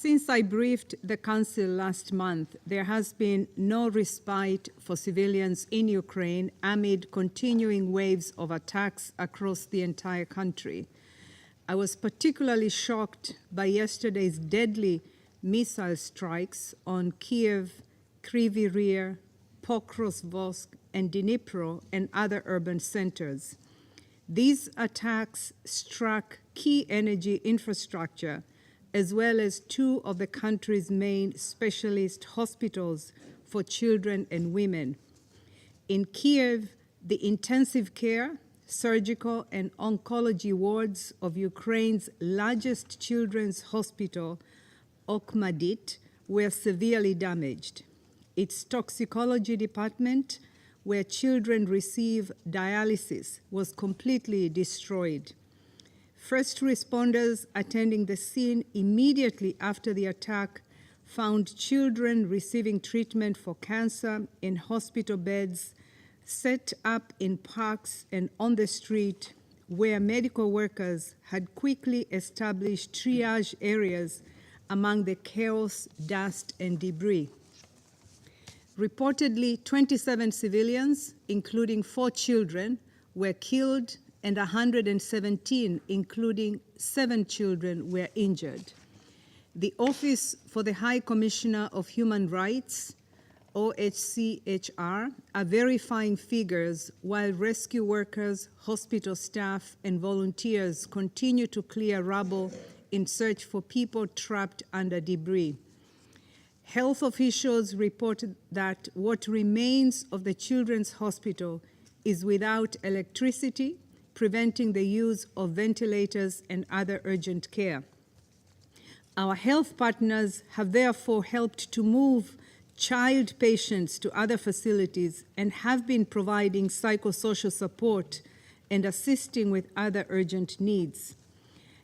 Since I briefed the Council last month, there has been no respite for civilians in Ukraine amid continuing waves of attacks across the entire country. I was particularly shocked by yesterday's deadly missile strikes on Kyiv, Kryvi Rih, Pokrovsk, and Dnipro, and other urban centers. These attacks struck key energy infrastructure, as well as two of the country's main specialist hospitals for children and women. In Kyiv, the intensive care, surgical, and oncology wards of Ukraine's largest children's hospital, Okhmatdyt, were severely damaged. Its toxicology department, where children receive dialysis, was completely destroyed. First responders attending the scene immediately after the attack found children receiving treatment for cancer in hospital beds, set up in parks and on the street, where medical workers had quickly established triage areas among the chaos, dust, and debris. Reportedly, 27 civilians, including 4 children, were killed, and 117, including 7 children, were injured. The Office for the High Commissioner of Human Rights, OHCHR, are verifying figures while rescue workers, hospital staff, and volunteers continue to clear rubble in search for people trapped under debris. Health officials reported that what remains of the children's hospital is without electricity, preventing the use of ventilators and other urgent care. Our health partners have therefore helped to move child patients to other facilities and have been providing psychosocial support and assisting with other urgent needs.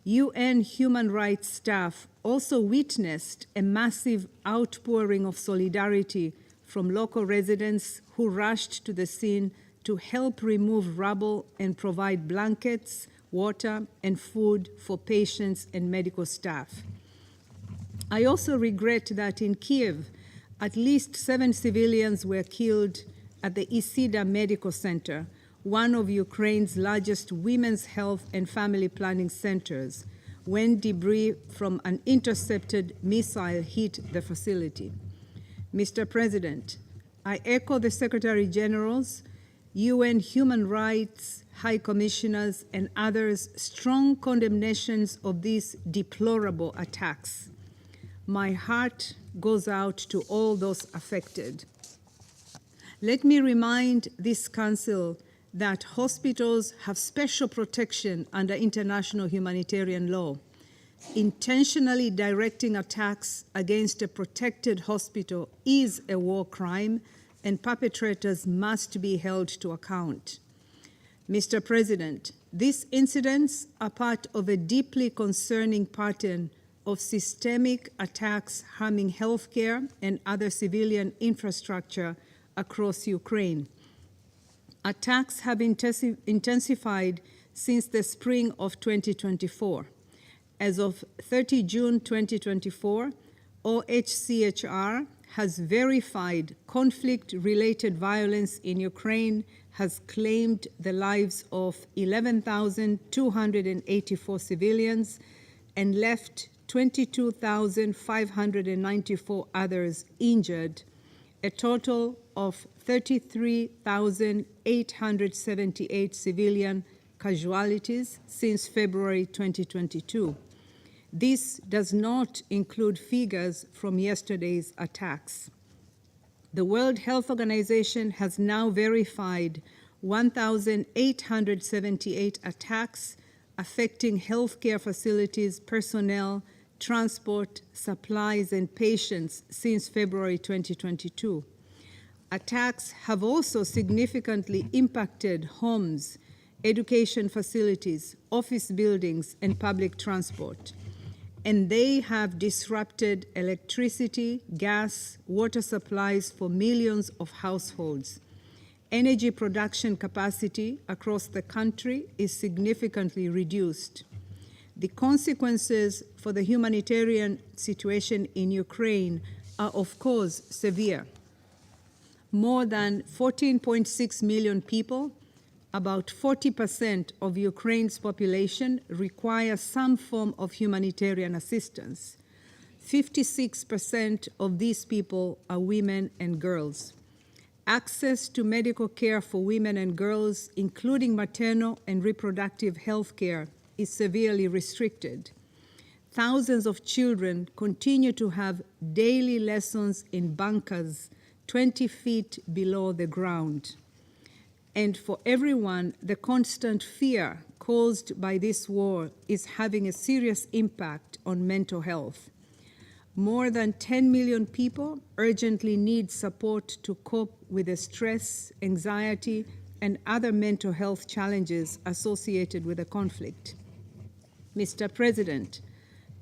UN human rights staff also witnessed a massive outpouring of solidarity from local residents who rushed to the scene to help remove rubble and provide blankets, water, and food for patients and medical staff. I also regret that in Kyiv, at least 7 civilians were killed at the Isida Medical Center, one of Ukraine's largest women's health and family planning centers, when debris from an intercepted missile hit the facility. Mr. President, I echo the Secretary General's, UN Human Rights High Commissioners, and others' strong condemnations of these deplorable attacks. My heart goes out to all those affected. Let me remind this Council that hospitals have special protection under international humanitarian law. Intentionally directing attacks against a protected hospital is a war crime, and perpetrators must be held to account. Mr. President, these incidents are part of a deeply concerning pattern of systemic attacks harming healthcare and other civilian infrastructure across Ukraine. Attacks have intensified since the spring of 2024. As of 30 June 2024, OHCHR has verified conflict-related violence in Ukraine has claimed the lives of 11,284 civilians and left 22,594 others injured, a total of 33,878 civilian casualties since February 2022. This does not include figures from yesterday's attacks. The World Health Organization has now verified 1,878 attacks affecting healthcare facilities, personnel, transport, supplies, and patients since February 2022. Attacks have also significantly impacted homes, education facilities, office buildings, and public transport. And they have disrupted electricity, gas, water supplies for millions of households. Energy production capacity across the country is significantly reduced. The consequences for the humanitarian situation in Ukraine are, of course, severe. More than 14.6 million people, about 40% of Ukraine's population, require some form of humanitarian assistance. 56% of these people are women and girls. Access to medical care for women and girls, including maternal and reproductive health care, is severely restricted. Thousands of children continue to have daily lessons in bunkers 20 feet below the ground. And for everyone, the constant fear caused by this war is having a serious impact on mental health. More than 10 million people urgently need support to cope with the stress, anxiety, and other mental health challenges associated with the conflict. Mr. President,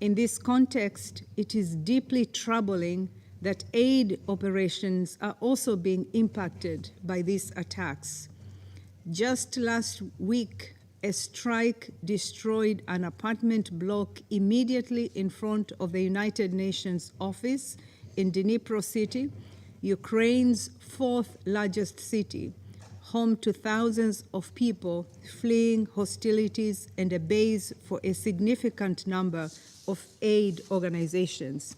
in this context, it is deeply troubling that aid operations are also being impacted by these attacks. Just last week, a strike destroyed an apartment block immediately in front of the United Nations office in Dnipro city, Ukraine's fourth largest city, home to thousands of people fleeing hostilities and a base for a significant number of aid organizations.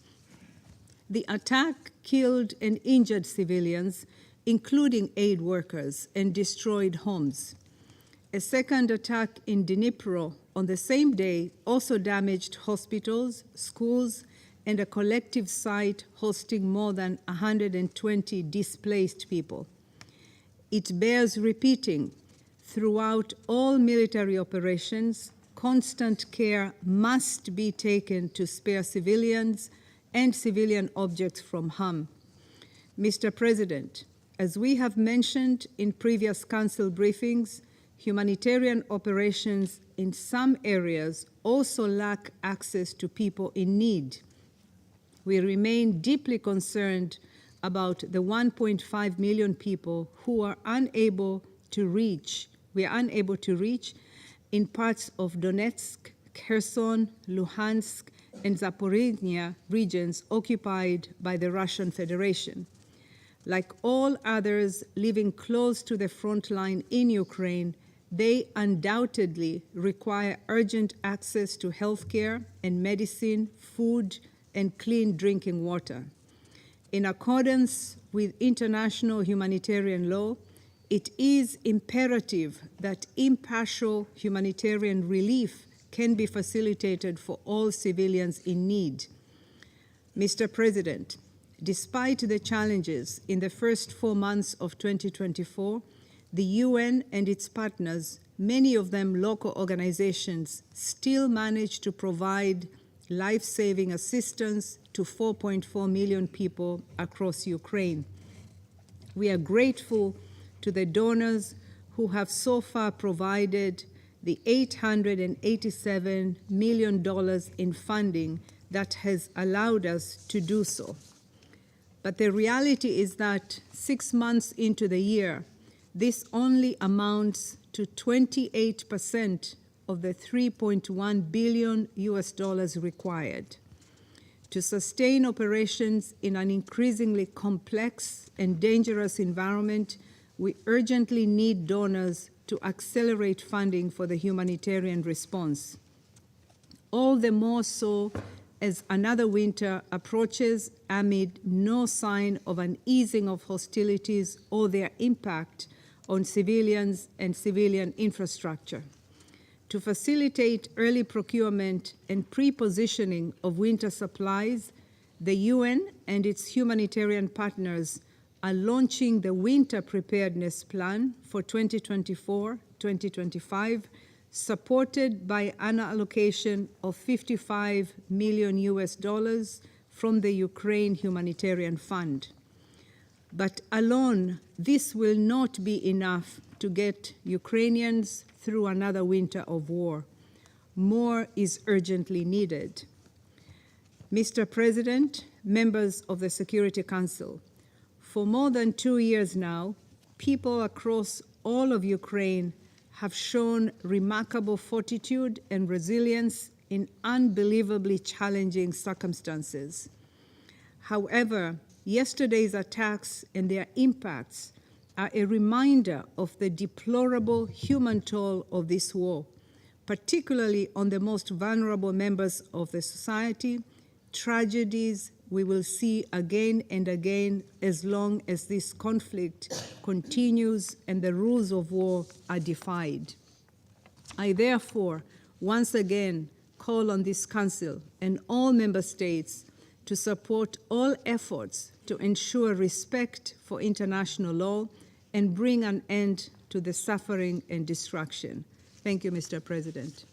The attack killed and injured civilians, including aid workers, and destroyed homes. A second attack in Dnipro on the same day also damaged hospitals, schools, and a collective site hosting more than 120 displaced people. It bears repeating, throughout all military operations, constant care must be taken to spare civilians and civilian objects from harm. Mr. President, as we have mentioned in previous Council briefings, humanitarian operations in some areas also lack access to people in need. We remain deeply concerned about the 1.5 million people who are unable to reach in parts of Donetsk, Kherson, Luhansk, and Zaporizhzhia regions occupied by the Russian Federation. Like all others living close to the front line in Ukraine, they undoubtedly require urgent access to healthcare and medicine, food, and clean drinking water. In accordance with international humanitarian law, it is imperative that impartial humanitarian relief can be facilitated for all civilians in need. Mr. President, despite the challenges in the first 4 months of 2024, the UN and its partners, many of them local organizations, still managed to provide life-saving assistance to 4.4 million people across Ukraine. We are grateful to the donors who have so far provided the $887 million in funding that has allowed us to do so. But the reality is that 6 months into the year, this only amounts to 28% of the $3.1 billion required. To sustain operations in an increasingly complex and dangerous environment, we urgently need donors to accelerate funding for the humanitarian response. All the more so as another winter approaches amid no sign of an easing of hostilities or their impact on civilians and civilian infrastructure. To facilitate early procurement and pre-positioning of winter supplies, the UN and its humanitarian partners are launching the Winter Preparedness Plan for 2024-2025, supported by an allocation of $55 million from the Ukraine Humanitarian Fund. But alone, this will not be enough to get Ukrainians through another winter of war. More is urgently needed. Mr. President, members of the Security Council, for more than 2 years now, people across all of Ukraine have shown remarkable fortitude and resilience in unbelievably challenging circumstances. However, yesterday's attacks and their impacts are a reminder of the deplorable human toll of this war, particularly on the most vulnerable members of the society, tragedies we will see again and again as long as this conflict continues and the rules of war are defied. I therefore once again call on this Council and all member states to support all efforts to ensure respect for international law and bring an end to the suffering and destruction. Thank you, Mr. President.